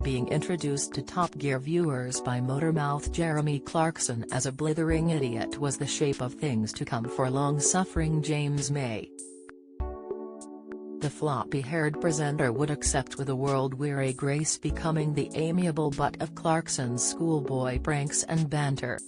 being introduced to Top Gear viewers by motormouth Jeremy Clarkson as a blithering idiot was the shape of things to come for long-suffering James May. The floppy-haired presenter would accept with a world-weary grace becoming the amiable butt of Clarkson's schoolboy pranks and banter.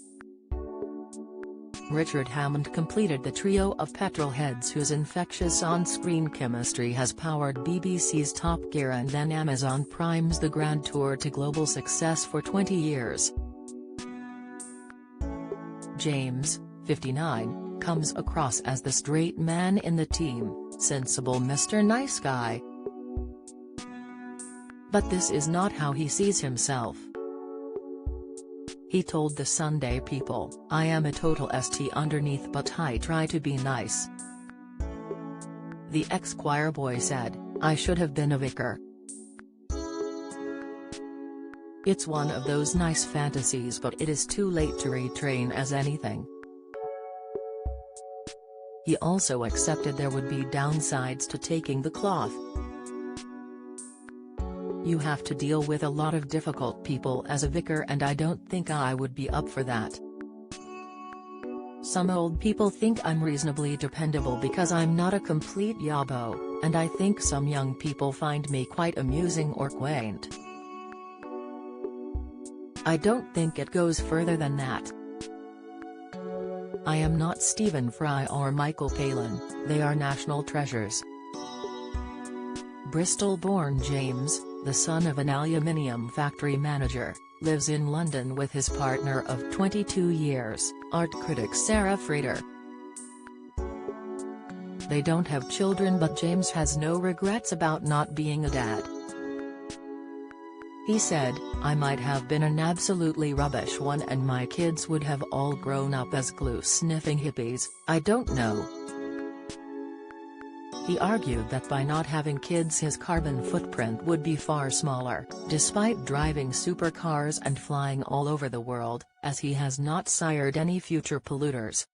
Richard Hammond completed the trio of petrolheads whose infectious on-screen chemistry has powered BBC's Top Gear and then Amazon Prime's The Grand Tour to global success for 20 years. James, 59, comes across as the straight man in the team, sensible Mr. Nice Guy. But this is not how he sees himself. He told the Sunday People, "I am a total ST underneath but I try to be nice." The ex-choir boy said, "I should have been a vicar." It's one of those nice fantasies, but it is too late to retrain as anything. He also accepted there would be downsides to taking the cloth. "You have to deal with a lot of difficult people as a vicar and I don't think I would be up for that. Some old people think I'm reasonably dependable because I'm not a complete yabbo, and I think some young people find me quite amusing or quaint. I don't think it goes further than that. I am not Stephen Fry or Michael Palin, they are national treasures." Bristol-born James, the son of an aluminium factory manager, lives in London with his partner of 22 years, art critic Sarah Frater. They don't have children, but James has no regrets about not being a dad. He said, "I might have been an absolutely rubbish one and my kids would have all grown up as glue-sniffing hippies, I don't know." He argued that by not having kids his carbon footprint would be far smaller, despite driving supercars and flying all over the world, as he has not sired any future polluters.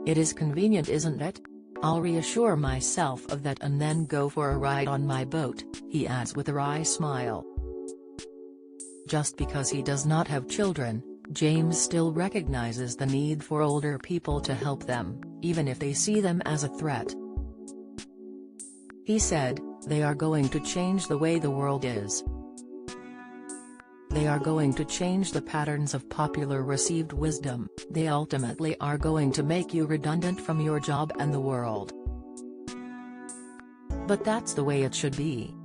"It is convenient, isn't it? I'll reassure myself of that and then go for a ride on my boat," he adds with a wry smile. Just because he does not have children, James still recognizes the need for older people to help them, even if they see them as a threat. He said, "They are going to change the way the world is. They are going to change the patterns of popular received wisdom, they ultimately are going to make you redundant from your job and the world. But that's the way it should be.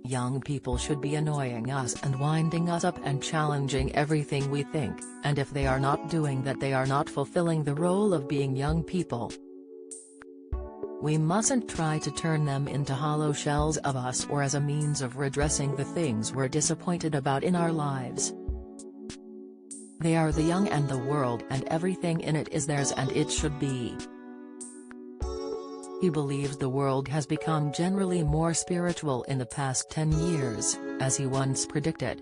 Young people should be annoying us and winding us up and challenging everything we think, and if they are not doing that they are not fulfilling the role of being young people. We mustn't try to turn them into hollow shells of us or as a means of redressing the things we're disappointed about in our lives. They are the young and the world and everything in it is theirs and it should be." He believes the world has become generally more spiritual in the past 10 years, as he once predicted.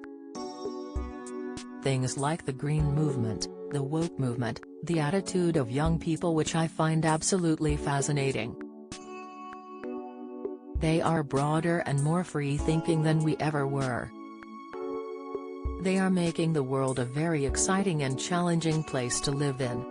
Things like the Green Movement, the woke movement, the attitude of young people, which I find absolutely fascinating. They are broader and more free-thinking than we ever were. They are making the world a very exciting and challenging place to live in.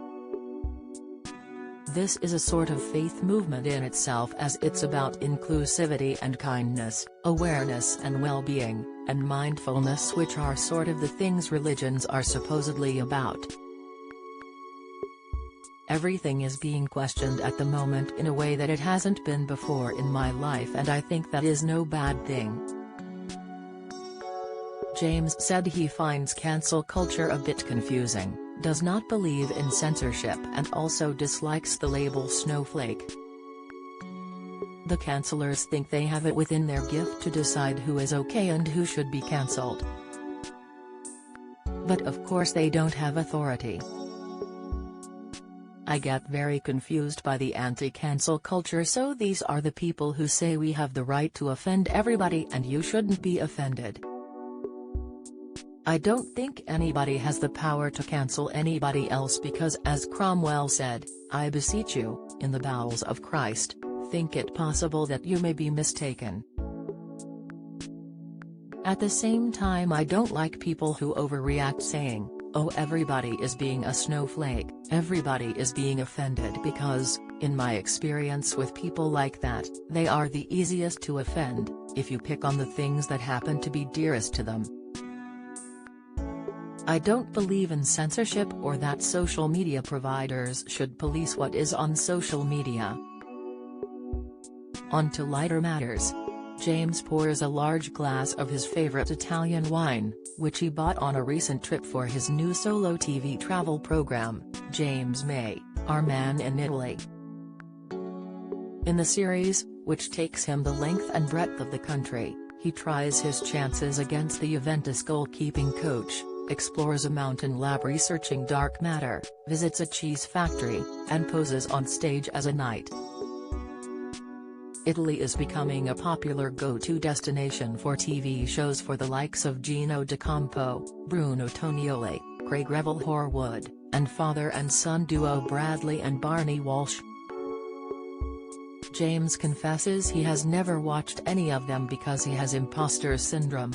This is a sort of faith movement in itself, as it's about inclusivity and kindness, awareness and well-being, and mindfulness, which are sort of the things religions are supposedly about. Everything is being questioned at the moment in a way that it hasn't been before in my life, and I think that is no bad thing." James said he finds cancel culture a bit confusing, does not believe in censorship and also dislikes the label snowflake. The cancellers think they have it within their gift to decide who is okay and who should be cancelled. But of course they don't have authority. "I get very confused by the anti-cancel culture, so these are the people who say we have the right to offend everybody and you shouldn't be offended. I don't think anybody has the power to cancel anybody else because, as Cromwell said, I beseech you, in the bowels of Christ, think it possible that you may be mistaken." At the same time, I don't like people who overreact saying, "Oh, everybody is being a snowflake, everybody is being offended," because, in my experience with people like that, they are the easiest to offend, if you pick on the things that happen to be dearest to them. I don't believe in censorship or that social media providers should police what is on social media. On to lighter matters. James pours a large glass of his favorite Italian wine, which he bought on a recent trip for his new solo TV travel program, James May, Our Man in Italy. In the series, which takes him the length and breadth of the country, he tries his chances against the Juventus goalkeeping coach, explores a mountain lab researching dark matter, visits a cheese factory, and poses on stage as a knight. Italy is becoming a popular go-to destination for TV shows for the likes of Gino D'Acampo, Bruno Tonioli, Craig Revel Horwood, and father and son duo Bradley and Barney Walsh. James confesses he has never watched any of them because he has imposter syndrome.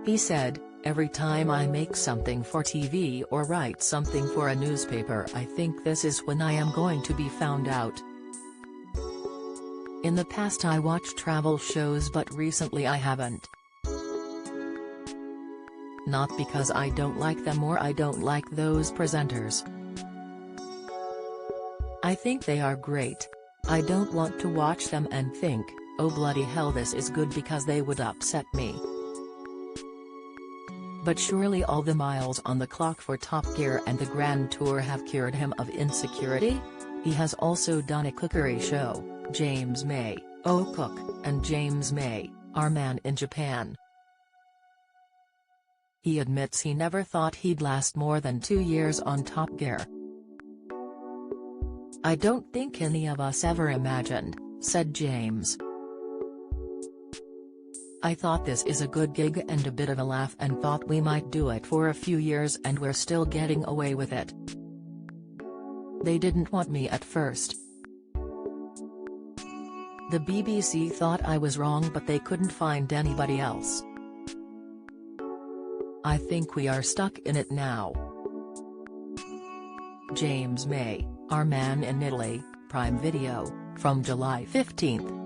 He said, "Every time I make something for TV or write something for a newspaper, I think this is when I am going to be found out. In the past I watched travel shows, but recently I haven't. Not because I don't like them or I don't like those presenters. I think they are great. I don't want to watch them and think, oh bloody hell, this is good, because they would upset me." But surely all the miles on the clock for Top Gear and the Grand Tour have cured him of insecurity? He has also done a cookery show, James May, Oh Cook, and James May, Our Man in Japan. He admits he never thought he'd last more than 2 years on Top Gear. "I don't think any of us ever imagined," said James. "I thought this is a good gig and a bit of a laugh and thought we might do it for a few years and we're still getting away with it. They didn't want me at first. The BBC thought I was wrong, but they couldn't find anybody else. I think we are stuck in it now." James May, Our Man in Italy, Prime Video, from July 15.